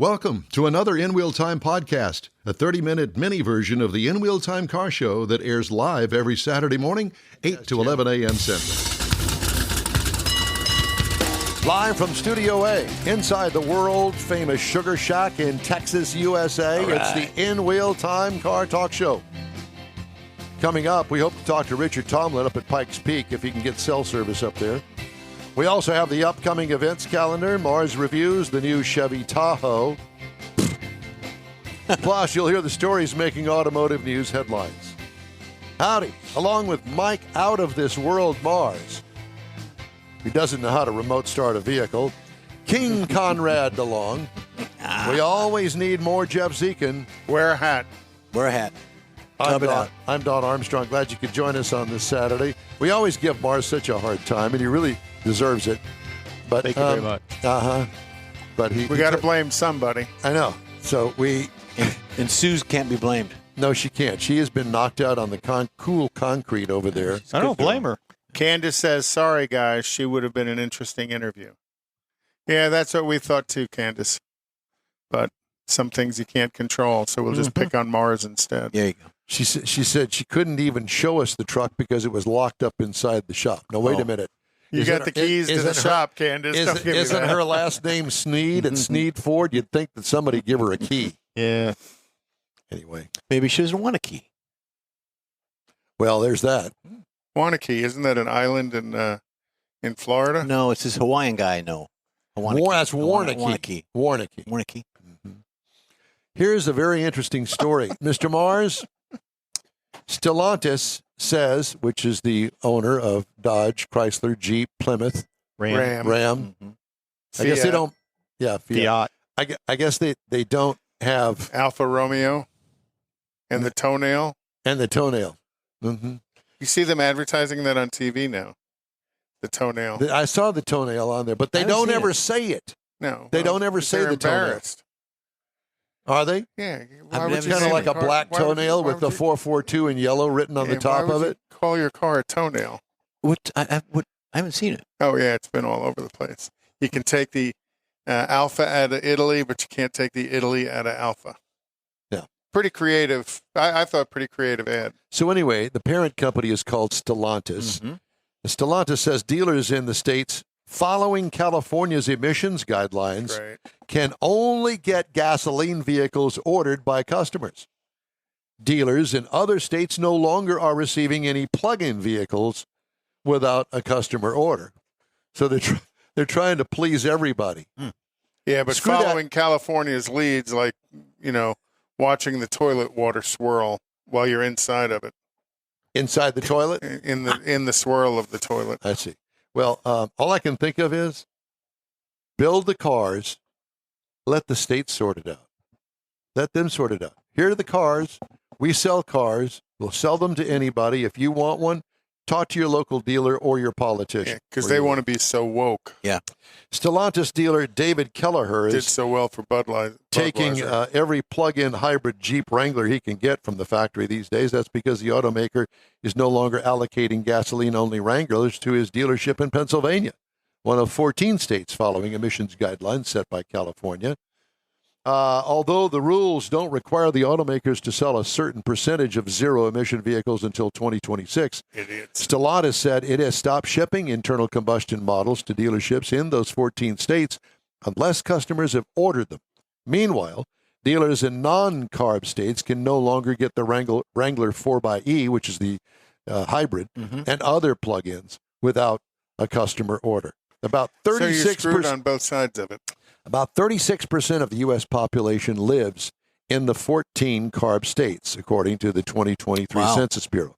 Welcome to another In Wheel Time podcast, a 30-minute mini version of the In Wheel Time car show that airs live every Saturday morning, 8 to 11 a.m. Central. Live from Studio A, inside the world-famous Sugar Shack in Texas, USA, It's the In Wheel Time car talk show. Coming up, we hope to talk to Richard Tomlin up at Pike's Peak if he can get cell service up there. We also have the upcoming events calendar, Mars reviews, the new Chevy Tahoe. Plus, you'll hear the stories making automotive news headlines. Howdy, along with Mike out of this world Mars. He doesn't know how to remote start a vehicle. King Conrad DeLong. We always need more Jeff Zekin. Wear a hat. Wear a hat. I'm Don Armstrong. Glad you could join us on this Saturday. We always give Mars such a hard time, and he really deserves it. But thank you very much. But we got to blame somebody. I know. So and Suze can't be blamed. No, she can't. She has been knocked out on the cool concrete over there. I don't blame her. Candace says, "Sorry, guys. She would have been an interesting interview." Yeah, that's what we thought too, Candace. But some things you can't control, so we'll just pick on Mars instead. There you go. She said she couldn't even show us the truck because it was locked up inside the shop. Now, wait a minute. You got the keys to the shop, Candace. Isn't her last name Sneed at Sneed Ford? You'd think that somebody give her a key. Yeah. Anyway. Maybe she doesn't want a key. Well, there's that. Wanakee, isn't that an island in Florida? No, it's this Hawaiian guy I know. That's Warnakee. Warnakee. Mm-hmm. Here's a very interesting story. Mr. Mars, Stellantis says, which is the owner of Dodge, Chrysler, Jeep, Plymouth, Ram. Mm-hmm. I guess they don't. Yeah, Fiat. I guess they don't have Alfa Romeo and the toenail. Mm-hmm. You see them advertising that on TV now. The toenail. I saw the toenail on there, but they don't ever say it. No, they don't ever say the toenail. Are they? Yeah. It's kind of like a black toenail with the 442 in yellow written on the top of it. Call your car a toenail. I haven't seen it. Oh yeah, it's been all over the place. You can take the Alpha out of Italy, but you can't take the Italy out of Alpha. Yeah. Pretty creative. I thought pretty creative ad. So anyway, the parent company is called Stellantis. Mm-hmm. Stellantis says dealers in the states following California's emissions guidelines can only get gasoline vehicles ordered by customers. Dealers in other states no longer are receiving any plug-in vehicles without a customer order. So they're trying to please everybody. Yeah, but following California's leads, like, watching the toilet water swirl while you're inside of it. Inside the toilet? In the swirl of the toilet. I see. Well, all I can think of is build the cars, let the states sort it out. Let them sort it out. Here are the cars. We sell cars. We'll sell them to anybody. If you want one, talk to your local dealer or your politician. Because they want to be so woke. Yeah. Stellantis dealer David Kelleher did so well for Budweiser. Taking every plug-in hybrid Jeep Wrangler he can get from the factory these days. That's because the automaker is no longer allocating gasoline-only Wranglers to his dealership in Pennsylvania, one of 14 states following emissions guidelines set by California. Although the rules don't require the automakers to sell a certain percentage of zero-emission vehicles until 2026, Stellantis said it has stopped shipping internal combustion models to dealerships in those 14 states unless customers have ordered them. Meanwhile, dealers in non-CARB states can no longer get the Wrangler 4xE, which is the hybrid, and other plug-ins without a customer order. About 36%. So you're screwed on both sides of it. About 36% of the U.S. population lives in the 14 CARB states, according to the 2023 Census Bureau.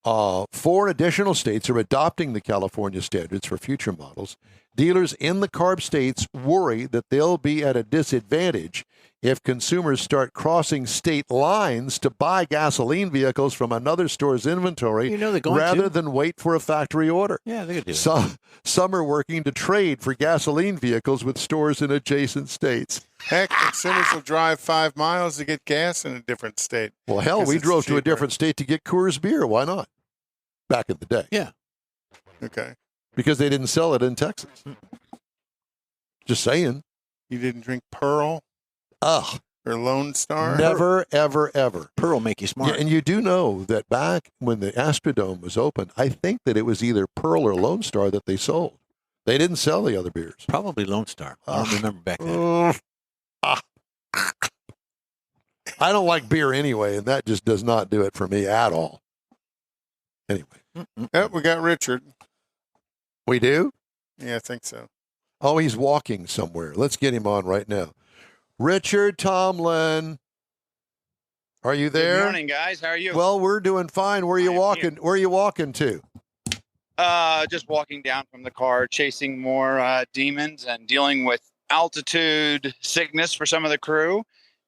4 additional states are adopting the California standards for future models. Dealers in the CARB states worry that they'll be at a disadvantage if consumers start crossing state lines to buy gasoline vehicles from another store's inventory rather than wait for a factory order. Yeah, they could do that. Some are working to trade for gasoline vehicles with stores in adjacent states. Heck, consumers will drive 5 miles to get gas in a different state. Well, hell, we drove to a different state to get Coors beer. Why not? Back in the day. Yeah. Okay. Because they didn't sell it in Texas. Just saying. You didn't drink Pearl Ugh, or Lone Star? never, ever, ever. Pearl make you smart. Yeah, and you do know that back when the Astrodome was open, I think that it was either Pearl or Lone Star that they sold. They didn't sell the other beers. Probably Lone Star. I don't remember back then. I don't like beer anyway, and that just does not do it for me at all. Anyway. Yep, we got Richard. We do? Yeah, I think so. Oh, he's walking somewhere. Let's get him on right now. Richard Tomlin. Are you there? Good morning, guys. How are you? Well, we're doing fine. Where are you walking? Where are you walking to? Just walking down from the car, chasing more demons and dealing with altitude sickness for some of the crew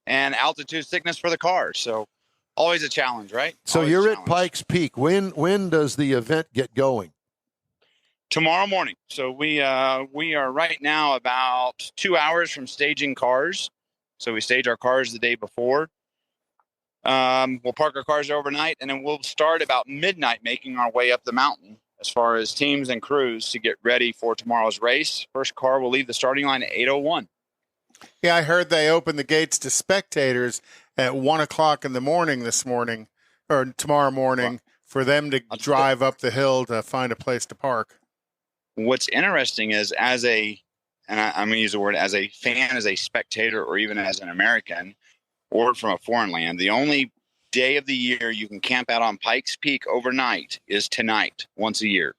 and altitude sickness for the cars. So always a challenge, right? So Always you're a at challenge. Pike's Peak. When does the event get going? Tomorrow morning. So we are right now about 2 hours from staging cars. So we stage our cars the day before. We'll park our cars overnight, and then we'll start about midnight making our way up the mountain as far as teams and crews to get ready for tomorrow's race. First car will leave the starting line at 8:01. Yeah, I heard they opened the gates to spectators at 1 o'clock in the morning this morning, or tomorrow morning, for them to drive up the hill to find a place to park. What's interesting is I'm going to use the word, as a fan, as a spectator, or even as an American, or from a foreign land, the only day of the year you can camp out on Pike's Peak overnight is tonight, once a year.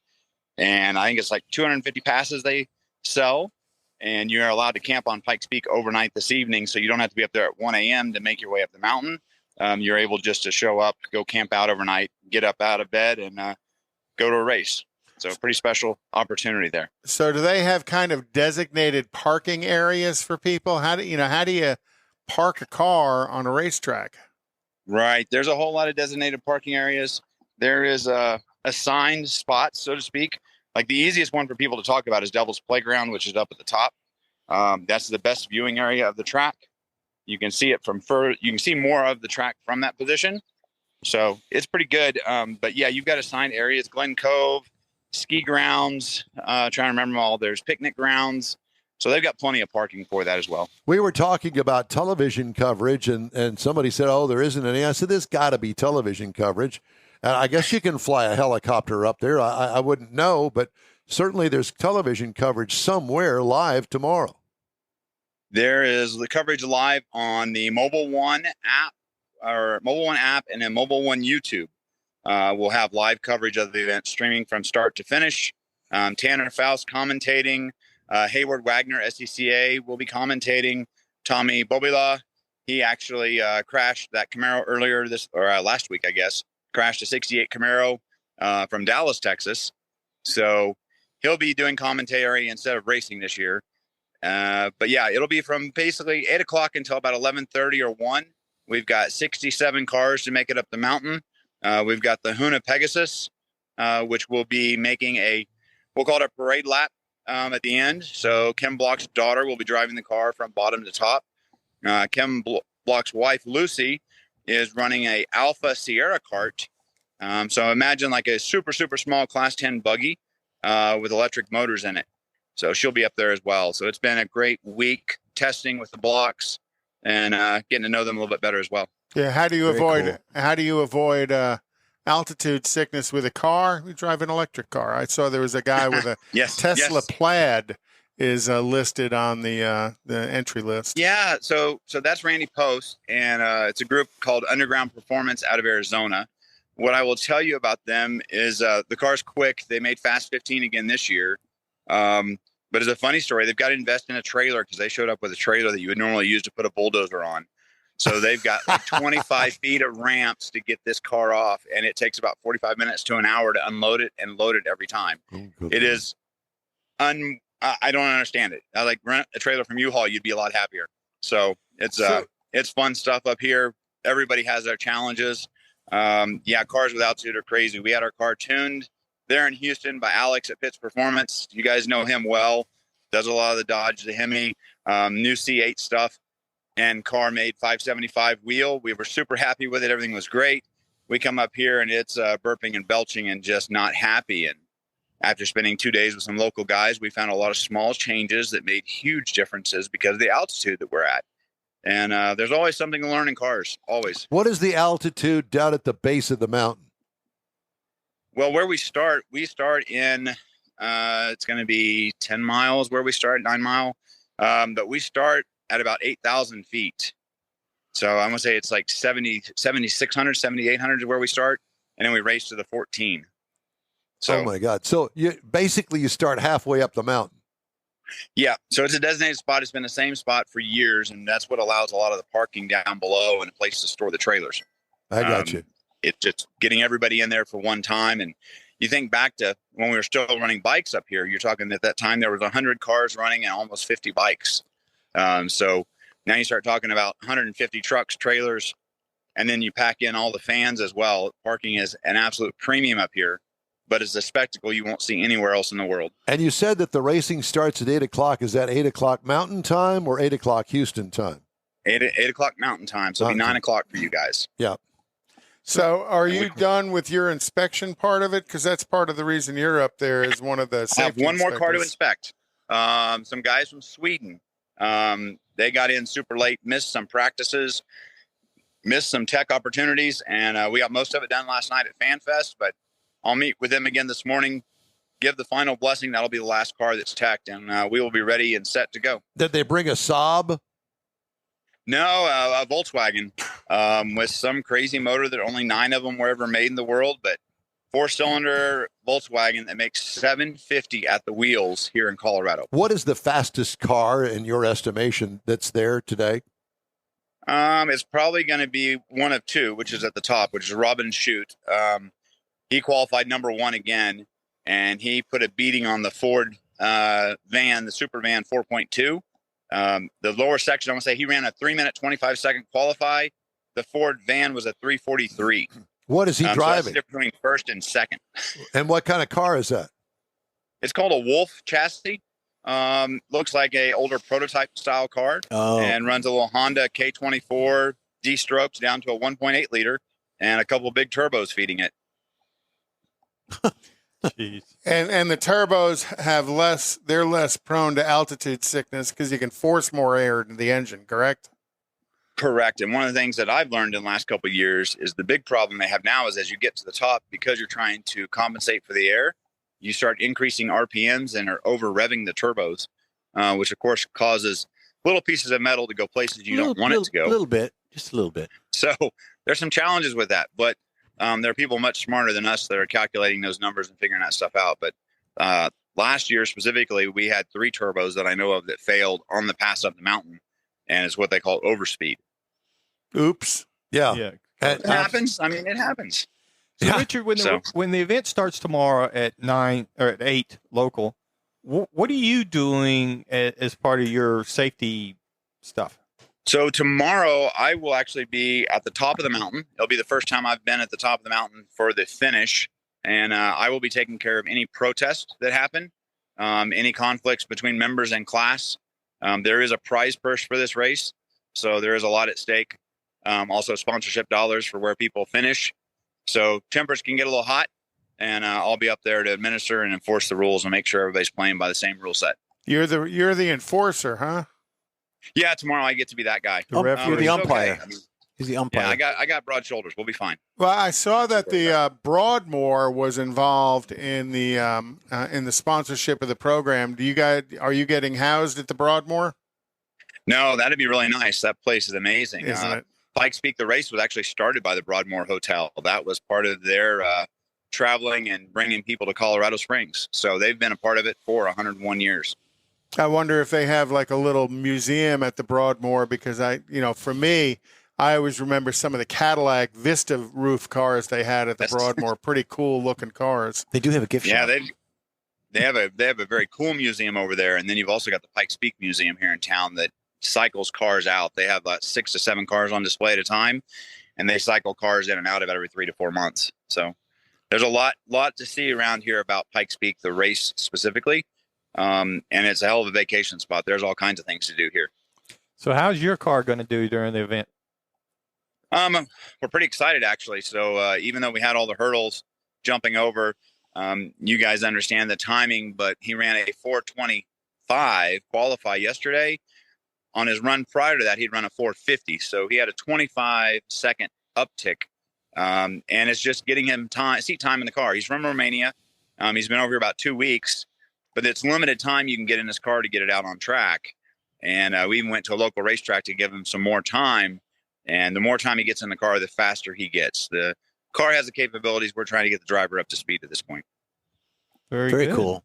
And I think it's like 250 passes they sell, and you're allowed to camp on Pike's Peak overnight this evening, so you don't have to be up there at 1 a.m. to make your way up the mountain. You're able just to show up, go camp out overnight, get up out of bed, and go to a race. So a pretty special opportunity there. So do they have kind of designated parking areas for people? How do you park a car on a racetrack? Right. There's a whole lot of designated parking areas. There is assigned spots, so to speak. Like the easiest one for people to talk about is Devil's Playground, which is up at the top. That's the best viewing area of the track. You can see it from you can see more of the track from that position. So it's pretty good. But yeah, you've got assigned areas: Glen Cove, ski grounds, trying to remember them all. There's picnic grounds. So they've got plenty of parking for that as well. We were talking about television coverage, and somebody said, oh, there isn't any. I said, there's got to be television coverage. And I guess you can fly a helicopter up there. I wouldn't know, but certainly there's television coverage somewhere live tomorrow. There is the coverage live on the Mobile One app, and then Mobile One YouTube. We'll have live coverage of the event streaming from start to finish. Tanner Faust commentating. Hayward Wagner, SCCA, will be commentating. Tommy Bobila, he actually crashed that Camaro earlier last week, I guess. Crashed a 68 Camaro from Dallas, Texas. So he'll be doing commentary instead of racing this year. But yeah, it'll be from basically 8 o'clock until about 11:30 or 1. We've got 67 cars to make it up the mountain. We've got the Huna Pegasus, which will be making we'll call it a parade lap at the end. So Ken Block's daughter will be driving the car from bottom to top. Ken Block's wife, Lucy, is running a Alpha Sierra cart. So imagine like a super, super small Class 10 buggy with electric motors in it. So she'll be up there as well. So it's been a great week testing with the Blocks and getting to know them a little bit better as well. Yeah. How do you avoid altitude sickness with a car? We drive an electric car. I saw there was a guy with a Tesla Plaid is listed on the entry list. Yeah, so that's Randy Post, and it's a group called Underground Performance out of Arizona. What I will tell you about them is the car's quick. They made Fast 15 again this year. But it's a funny story. They've got to invest in a trailer because they showed up with a trailer that you would normally use to put a bulldozer on. So they've got like 25 feet of ramps to get this car off, and it takes about 45 minutes to an hour to unload it and load it every time. It is I don't understand it. I like rent a trailer from U-Haul, you'd be a lot happier. So it's fun stuff up here. Everybody has their challenges. Cars with altitude are crazy. We had our car tuned there in Houston by Alex at Pitts Performance. You guys know him well. Does a lot of the Dodge, the Hemi, new C8 stuff, and car made 575 wheel. We were super happy with it. Everything was great. We come up here and it's burping and belching and just not happy. And after spending 2 days with some local guys, we found a lot of small changes that made huge differences because of the altitude that we're at. And there's always something to learn in cars, always. What is the altitude down at the base of the mountain? Well, where we start in, it's going to be 10 miles where we start, 9 mile. But we start at about 8,000 feet. So I'm going to say it's like 7,600, 7,800 is where we start. And then we race to the 14. So, oh, my God. So you start halfway up the mountain. Yeah. So it's a designated spot. It's been the same spot for years. And that's what allows a lot of the parking down below and a place to store the trailers. I got you. It's just getting everybody in there for one time. And you think back to when we were still running bikes up here, you're talking at that time, there was 100 cars running and almost 50 bikes. So now you start talking about 150 trucks, trailers, and then you pack in all the fans as well. Parking is an absolute premium up here, but it's a spectacle you won't see anywhere else in the world. And you said that the racing starts at 8 o'clock. Is that 8 o'clock Mountain Time or 8 o'clock Houston time? 8 o'clock Mountain Time. So it'll be 9 o'clock for you guys. Yeah. So are you done with your inspection part of it? Because that's part of the reason you're up there is one of the safety I have one more car to inspectors. inspect. Some guys from Sweden. They got in super late, missed some practices, missed some tech opportunities, and we got most of it done last night at FanFest, but I'll meet with them again this morning, give the final blessing. That'll be the last car that's teched, and we will be ready and set to go. Did they bring a Saab? No, a Volkswagen with some crazy motor that only 9 of them were ever made in the world, but 4-cylinder Volkswagen that makes 750 at the wheels here in Colorado. What is the fastest car in your estimation that's there today? It's probably going to be one of two, which is at the top, which is Robin Shute. He qualified number 1 again, and he put a beating on the Ford van, the Super Van 4.2. The lower section, I'm going to say he ran a 3-minute, 25-second qualify. The Ford van was a 3:43. What is he So driving? that's between first and second. And what kind of car is that? It's called a Wolf chassis. Looks like a older prototype style car and runs a little Honda K24 D-strokes down to a 1.8 liter and a couple of big turbos feeding it. Jeez. And the turbos have they're less prone to altitude sickness because you can force more air into the engine, correct? Correct. And one of the things that I've learned in the last couple of years is the big problem they have now is as you get to the top, because you're trying to compensate for the air, you start increasing RPMs and are over revving the turbos, which of course causes little pieces of metal to go places you don't want it to go. A little bit, just a little bit. So there's some challenges with that, but there are people much smarter than us that are calculating those numbers and figuring that stuff out. But last year specifically, we had 3 turbos that I know of that failed on the pass up the mountain, and it's what they call overspeed. Oops. Yeah. Yeah. It happens. I mean, it happens. So Yeah. Richard, So- when the event starts tomorrow at 9 or at 8 local, what are you doing as part of your safety stuff? So tomorrow I will actually be at the top of the mountain. It'll be the first time I've been at the top of the mountain for the finish. And I will be taking care of any protests that happen, any conflicts between members and class. There is a prize purse for this race. So there is a lot at stake. Also sponsorship dollars for where people finish. So tempers can get a little hot, and I'll be up there to administer and enforce the rules and make sure everybody's playing by the same rule set. You're the enforcer, huh? Yeah, tomorrow I get to be that guy. The referee. You're the It's umpire. okay. I mean, He's the umpire. yeah, I got broad shoulders. We'll be fine. Well, I saw that the Broadmoor was involved in the sponsorship of the program. Are you getting housed at the Broadmoor? No, that'd be really nice. That place is amazing. Isn't it? Pike Speak the race was actually started by the Broadmoor Hotel. That was part of their traveling and bringing people to Colorado Springs. So they've been a part of it for 101 years. I wonder if they have like a little museum at the Broadmoor because for me, I always remember some of the Cadillac Vista roof cars they had at the Broadmoor. Pretty cool looking cars. They do have a gift Yeah, shop. they have a very cool museum over there, and then you've also got the Pike Speak Museum here in town that cycles cars out. They have about 6 to 7 cars on display at a time, and they cycle cars in and out of it every 3 to 4 months. So there's a lot to see around here about Pike Speak, the race specifically, and it's a hell of a vacation spot. There's all kinds of things to do here. So how's your car going to do during the event? We're pretty excited actually. So even though we had all the hurdles jumping over, You guys understand the timing, but he ran a 4:25 qualify yesterday. On his run prior to that, he'd run a 4:50. So he had a 25-second uptick. And it's just getting him seat time in the car. He's from Romania. He's been over here about 2 weeks, but it's limited time you can get in his car to get it out on track. And we even went to a local racetrack to give him some more time. And the more time he gets in the car, the faster he gets. The car has the capabilities. We're trying to get the driver up to speed at this point. Very cool.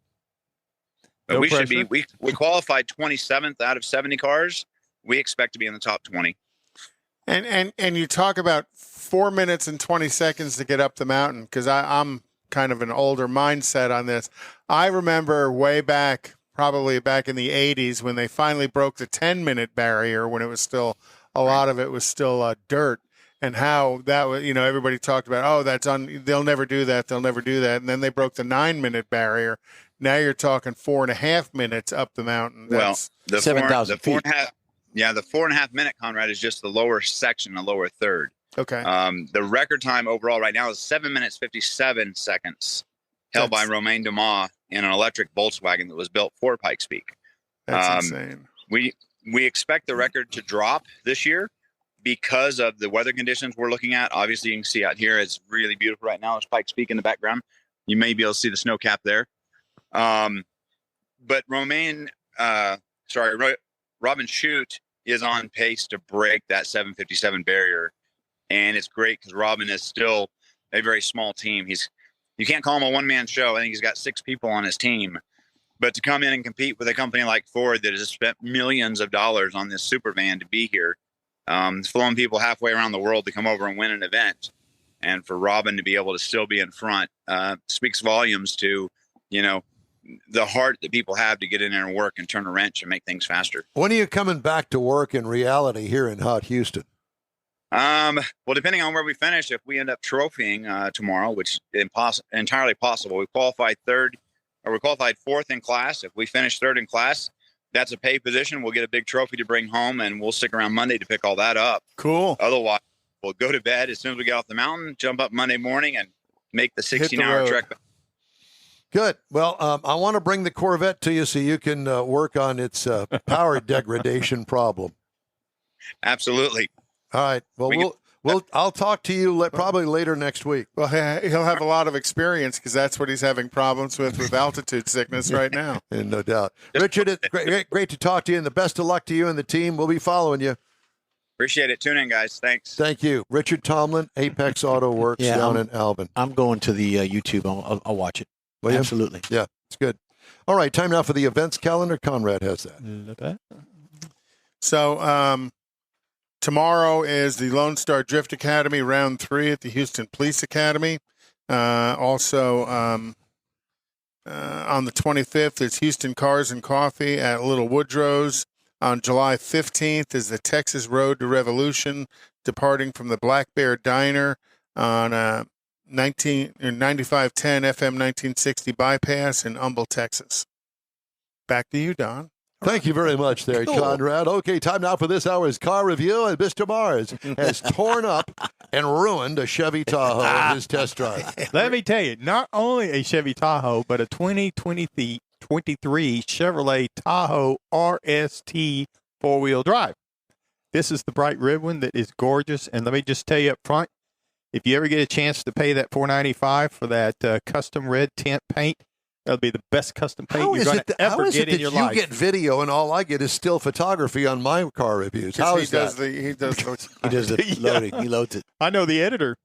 But No we pressure. should be. We qualified 27th out of 70 cars. We expect to be in the top 20. And you talk about 4 minutes and 20 seconds to get up the mountain, because I'm kind of an older mindset on this. I remember way back, probably back in the 80s, when they finally broke the 10-minute barrier, when it was still, a lot of it was still dirt, and how that was, everybody talked about, they'll never do that. They'll never do that. And then they broke the 9-minute barrier. Now you're talking 4.5 minutes up the mountain. That's the 7,000 feet. The 4.5 minute, Conrad, is just the lower section, the lower third. okay. The record time overall right now is 7 minutes 57 seconds, held by Romain Dumas in an electric Volkswagen that was built for Pike's Peak. That's insane. We expect the record to drop this year because of the weather conditions we're looking at. Obviously, you can see out here it's really beautiful right now. There's Pike's Peak in the background. You may be able to see the snow cap there. But Robin Shute is on pace to break that 7:57 barrier. And it's great because Robin is still a very small team. You can't call him a one-man show. I think he's got 6 people on his team. But to come in and compete with a company like Ford that has spent millions of dollars on this super van to be here, flying people halfway around the world to come over and win an event, and for Robin to be able to still be in front speaks volumes to, the heart that people have to get in there and work and turn a wrench and make things faster. When are you coming back to work in reality here in hot Houston? Well, depending on where we finish, if we end up trophying tomorrow, which is entirely possible, we qualified fourth in class. If we finish third in class, that's a pay position. We'll get a big trophy to bring home, and we'll stick around Monday to pick all that up. Cool. Otherwise, we'll go to bed as soon as we get off the mountain, jump up Monday morning, and make the 16-hour trek. Good. Well, I want to bring the Corvette to you so you can work on its power degradation problem. Absolutely. All right. Well, I'll talk to you probably later next week. Well, he'll have a lot of experience because that's what he's having problems with altitude sickness right now. And no doubt. Richard, it's great to talk to you, and the best of luck to you and the team. We'll be following you. Appreciate it. Tune in, guys. Thanks. Thank you. Richard Tomlin, Apex Auto Works down in Alvin. I'm going to the YouTube. I'll watch it. Will you? Absolutely. Yeah, it's good. All right, time now for the events calendar. Conrad has that. So tomorrow is the Lone Star Drift Academy Round 3 at the Houston Police Academy. Also on the 25th, it's Houston Cars and Coffee at Little Woodrow's. On July 15th is the Texas Road to Revolution, departing from the Black Bear Diner on 9510 FM 1960 bypass in Humble, Texas. Back to you, Don. Thank you very much there, Conrad. Okay, time now for this hour's car review, and Mr. Mars has torn up and ruined a Chevy Tahoe in his test drive. Let me tell you, not only a Chevy Tahoe, but a 2023 Chevrolet Tahoe RST four-wheel drive. This is the bright red one that is gorgeous, and let me just tell you up front, if you ever get a chance to pay that $495 for that custom red tint paint, that'll be the best custom paint you're going to ever get in your life. You get video and all I get is still photography on my car reviews? How is that? He does the loading. He loads it. I know the editor.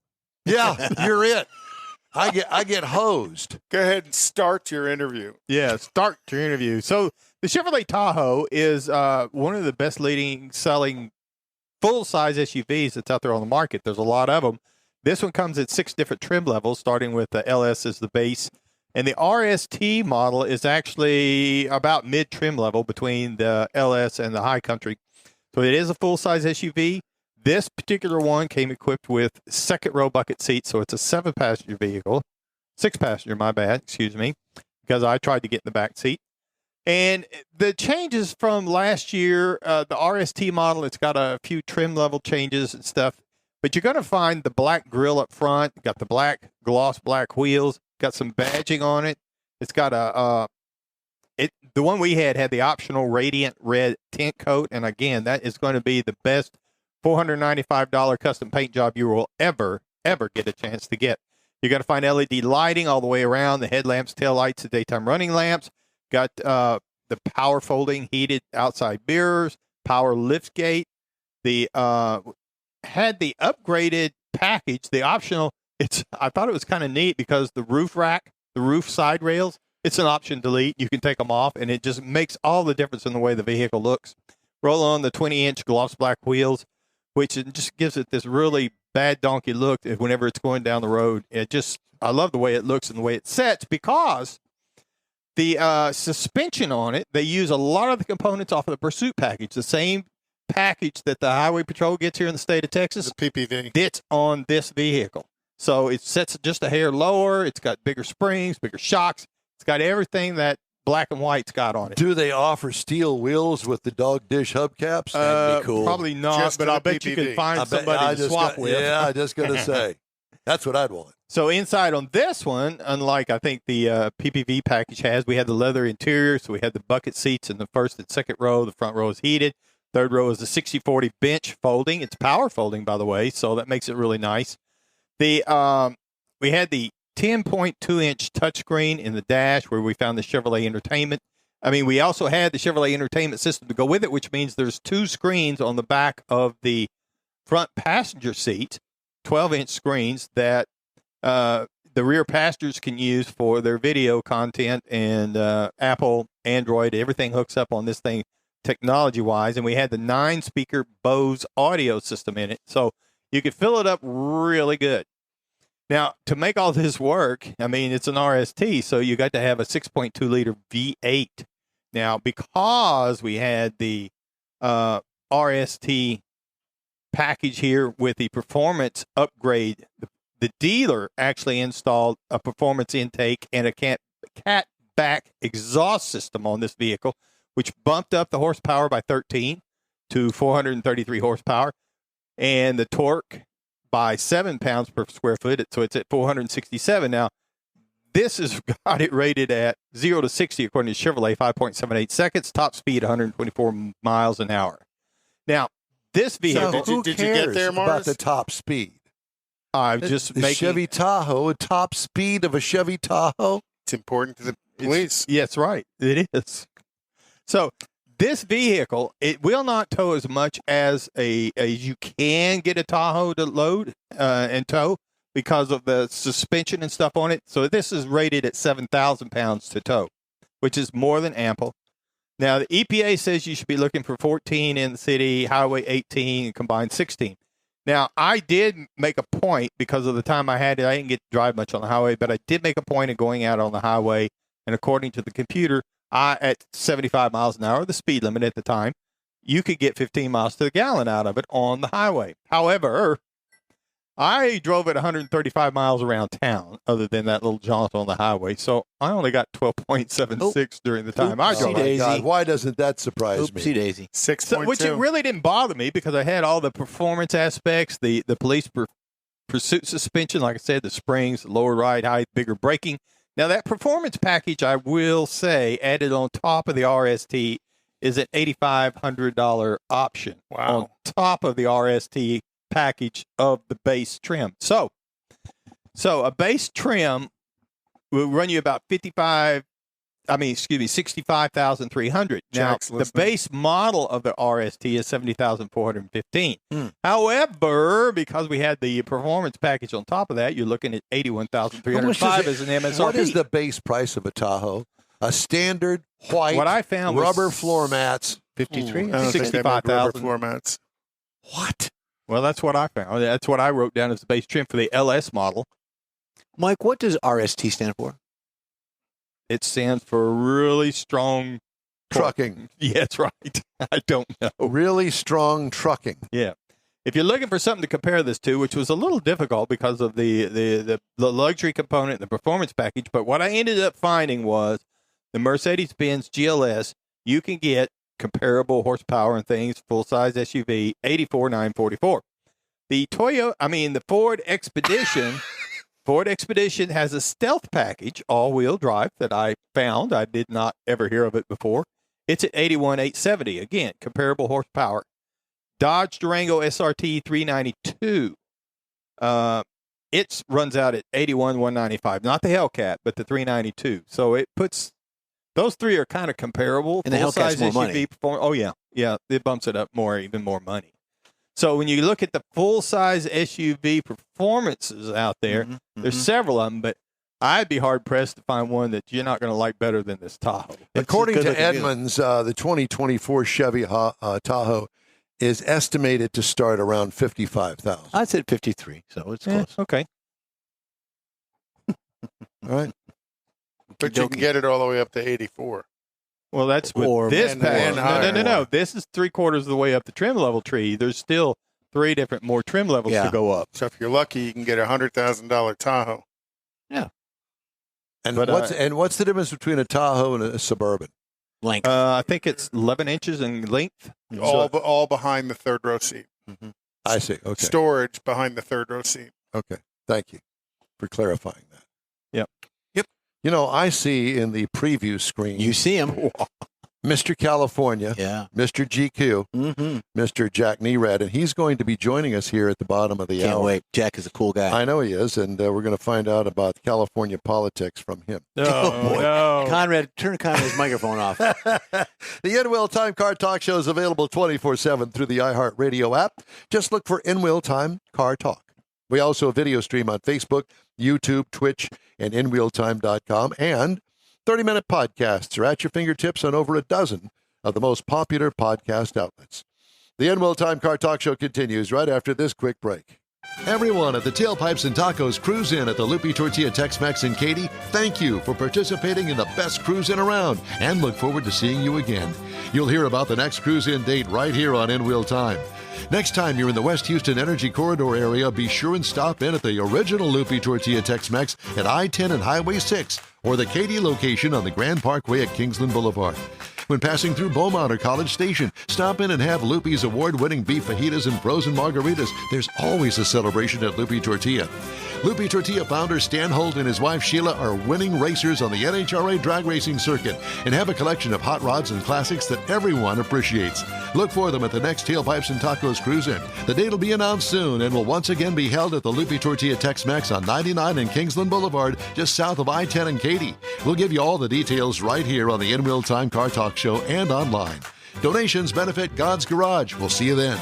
Yeah, you're it. I get hosed. Go ahead and start your interview. Yeah, start your interview. So the Chevrolet Tahoe is one of the best selling full-size SUVs that's out there on the market. There's a lot of them. This one comes at 6 different trim levels, starting with the LS as the base. And the RST model is actually about mid-trim level between the LS and the High Country. So it is a full-size SUV. This particular one came equipped with second-row bucket seats, so it's a 7-passenger vehicle. 6-passenger, my bad, excuse me, because I tried to get in the back seat. And the changes from last year, the RST model, it's got a few trim level changes and stuff. But you're going to find the black grille up front, got the black gloss black wheels. got some badging on it. It's got the one we had the optional radiant red tint coat, and again, that is going to be the best $495 custom paint job you will ever get a chance to get. You got to find LED lighting all the way around, the headlamps, taillights, the daytime running lamps. Got the power folding heated outside mirrors, power lift gate. The had the upgraded package, the optional. I thought it was kind of neat because the roof rack, the roof side rails, it's an option delete. You can take them off, and it just makes all the difference in the way the vehicle looks. Roll on the 20-inch gloss black wheels, which it just gives it this really bad donkey look whenever it's going down the road. I love the way it looks and the way it sets because the suspension on it, they use a lot of the components off of the Pursuit package, the same package that the Highway Patrol gets here in the state of Texas. The PPV. It's on this vehicle. So it sets just a hair lower. It's got bigger springs, bigger shocks. It's got everything that black and white's got on it. Do they offer steel wheels with the dog dish hubcaps? That'd be cool. Probably not, Just but to I the bet you PPV. can find somebody to swap with. Yeah, I just going to say. That's what I'd want. So inside on this one, unlike I think the PPV package has, we had the leather interior, so we had the bucket seats in the first and second row. The front row is heated. Third row is the 60/40 bench folding. It's power folding, by the way, so that makes it really nice. We had the 10.2-inch touchscreen in the dash where we found the Chevrolet Entertainment. We also had the Chevrolet Entertainment system to go with it, which means there's two screens on the back of the front passenger seats, 12-inch screens that the rear passengers can use for their video content, and Apple, Android, everything hooks up on this thing technology-wise. And we had the 9-speaker Bose audio system in it, so you could fill it up really good. Now, to make all this work, it's an RST, so you got to have a 6.2-liter V8. Now, because we had the RST package here with the performance upgrade, the dealer actually installed a performance intake and a catback exhaust system on this vehicle, which bumped up the horsepower by 13 to 433 horsepower, and the torque by 7 pounds per square foot, so it's at 467. Now, this has got it rated at 0 to 60, according to Chevrolet, 5.78 seconds, top speed 124 miles an hour. Now, this vehicle... So did you get there, Morris? About the top speed? I'm just the making... Chevy Tahoe, a top speed of a Chevy Tahoe? It's important to the police. Yes, right. It is. So... this vehicle, it will not tow as much as you can get a Tahoe to load and tow because of the suspension and stuff on it. So this is rated at 7,000 pounds to tow, which is more than ample. Now, the EPA says you should be looking for 14 in the city, Highway 18, and combined 16. Now, I did make a point because of the time I had it. I didn't get to drive much on the highway, but I did make a point of going out on the highway, and according to the computer, at 75 miles an hour, the speed limit at the time, you could get 15 miles to the gallon out of it on the highway. However, I drove at 135 miles around town, other than that little jaunt on the highway. So I only got 12.76 during the time I drove. Daisy. God, why doesn't that surprise me? Oopsie daisy. 6.2. Which it really didn't bother me because I had all the performance aspects, the police pursuit suspension, like I said, the springs, lower ride height, bigger braking. Now, that performance package, I will say, added on top of the RST is an $8,500 option on top of the RST package of the base trim. So a base trim will run you about $65,300. Now, the base model of the RST is $70,415. However, because we had the performance package on top of that, you're looking at $81,305 as an MSRP. What is the base price of a Tahoe? A standard white what I found rubber was floor mats. 53. I don't think they make rubber 65,000. floor mats. What? Well, that's what I found. That's what I wrote down as the base trim for the LS model. Mike, what does RST stand for? It stands for really strong Trucking. Yeah, that's right. I don't know. Really strong trucking. Yeah. If you're looking for something to compare this to, which was a little difficult because of the luxury component, the performance package, but what I ended up finding was the Mercedes-Benz GLS, you can get comparable horsepower and things, full-size SUV, $84,944. The Ford Expedition Ford Expedition has a stealth package, all-wheel drive, that I found. I did not ever hear of it before. It's at $81,870. Again, comparable horsepower. Dodge Durango SRT 392. It runs out at $81,195. Not the Hellcat, but the 392. So it puts those three are kind of comparable. And the Hellcat's more money. Oh yeah, it bumps it up even more money. So when you look at the full-size SUV performances out there, there's several of them, but I'd be hard-pressed to find one that you're not going to like better than this Tahoe. According to Edmunds, the 2024 Chevy Tahoe is estimated to start around $55,000. I said 53, so it's close. Okay. All right. But you can get it all the way up to 84. Well, that's with this package. No. This is 3/4 of the way up the trim level tree. There's still 3 different more trim levels to go up. So if you're lucky, you can get a $100,000 Tahoe. Yeah. And what's the difference between a Tahoe and a Suburban? Length. I think it's 11 inches in length. All behind the third row seat. I see. Okay. Storage behind the third row seat. Okay. Thank you for clarifying that. Yep. You know, I see in the preview screen. You see him. Mr. California, Mr. GQ, Mr. Jack Nerad, and he's going to be joining us here at the bottom of the hour. Can't wait. Jack is a cool guy. I know he is, and we're going to find out about California politics from him. No. Conrad, turn Conrad's microphone off. The In-Wheel Time Car Talk Show is available 24/7 through the iHeartRadio app. Just look for In-Wheel Time Car Talk. We also video stream on Facebook, YouTube, Twitch, and InWheelTime.com, and 30-minute podcasts are at your fingertips on over a dozen of the most popular podcast outlets. The In-Wheel Time Car Talk Show continues right after this quick break. Everyone at the Tailpipes and Tacos Cruise In at the Lupi Tortilla Tex-Mex in Katy, thank you for participating in the best cruise in around, and look forward to seeing you again. You'll hear about the next cruise in date right here on In-Wheel Time. Next time you're in the West Houston Energy Corridor area, be sure and stop in at the original Lupi Tortilla Tex-Mex at I-10 and Highway 6, or the Katy location on the Grand Parkway at Kingsland Boulevard. When passing through Beaumont or College Station, stop in and have Lupi's award-winning beef fajitas and frozen margaritas. There's always a celebration at Lupi Tortilla. Lupi Tortilla founder Stan Holt and his wife Sheila are winning racers on the NHRA drag racing circuit and have a collection of hot rods and classics that everyone appreciates. Look for them at the next Tailpipes and Tacos Cruise In. The date will be announced soon and will once again be held at the Lupi Tortilla Tex-Mex on 99 and Kingsland Boulevard, just south of I-10 and Katy. We'll give you all the details right here on the In-Wheel Time Car Talk Show and online. Donations benefit God's Garage. We'll see you then.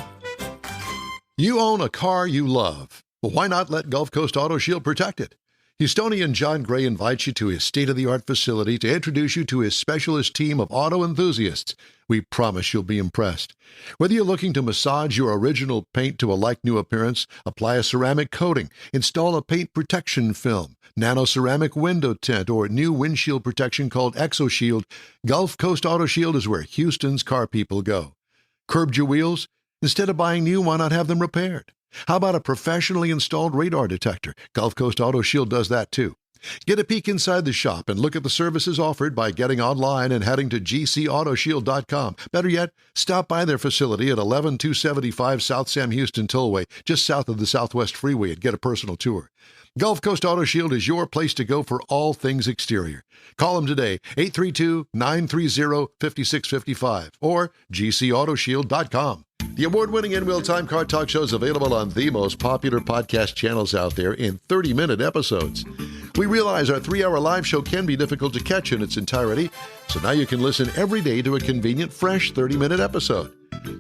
You own a car you love. Well, why not let Gulf Coast Auto Shield protect it? Houstonian John Gray invites you to his state-of-the-art facility to introduce you to his specialist team of auto enthusiasts. We promise you'll be impressed. Whether you're looking to massage your original paint to a like-new appearance, apply a ceramic coating, install a paint protection film, nano-ceramic window tint, or new windshield protection called ExoShield, Gulf Coast Auto Shield is where Houston's car people go. Curbed your wheels? Instead of buying new, why not have them repaired? How about a professionally installed radar detector? Gulf Coast Auto Shield does that too. Get a peek inside the shop and look at the services offered by getting online and heading to gcautoshield.com. Better yet, stop by their facility at 11275 South Sam Houston Tollway, just south of the Southwest Freeway, and get a personal tour. Gulf Coast Auto Shield is your place to go for all things exterior. Call them today, 832-930-5655 or gcautoshield.com. The award-winning In-Wheel Time Car Talk Show is available on the most popular podcast channels out there in 30-minute episodes. We realize our 3-hour live show can be difficult to catch in its entirety, so now you can listen every day to a convenient, fresh 30-minute episode.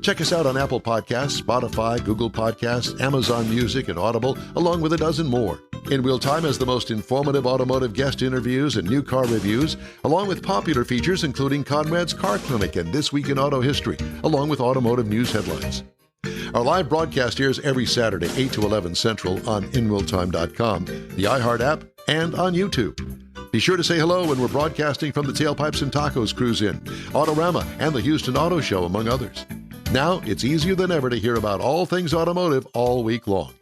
Check us out on Apple Podcasts, Spotify, Google Podcasts, Amazon Music, and Audible, along with a dozen more. In-Wheel Time has the most informative automotive guest interviews and new car reviews, along with popular features including Conrad's Car Clinic and This Week in Auto History, along with automotive news headlines. Our live broadcast airs every Saturday, 8 to 11 Central on InWheelTime.com, the iHeart app, and on YouTube. Be sure to say hello when we're broadcasting from the Tailpipes and Tacos Cruise In, Autorama, and the Houston Auto Show, among others. Now, it's easier than ever to hear about all things automotive all week long.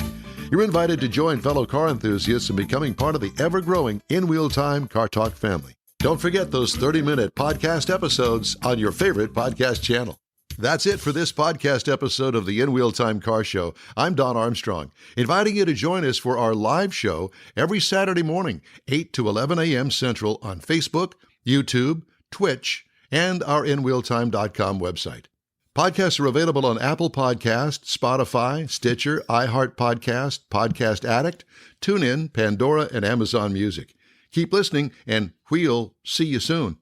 You're invited to join fellow car enthusiasts in becoming part of the ever-growing In-Wheel Time Car Talk family. Don't forget those 30-minute podcast episodes on your favorite podcast channel. That's it for this podcast episode of the In Wheel Time Car Show. I'm Don Armstrong, inviting you to join us for our live show every Saturday morning, 8 to 11 a.m. Central on Facebook, YouTube, Twitch, and our InWheelTime.com website. Podcasts are available on Apple Podcasts, Spotify, Stitcher, iHeart Podcast, Podcast Addict, TuneIn, Pandora, and Amazon Music. Keep listening, and we'll see you soon.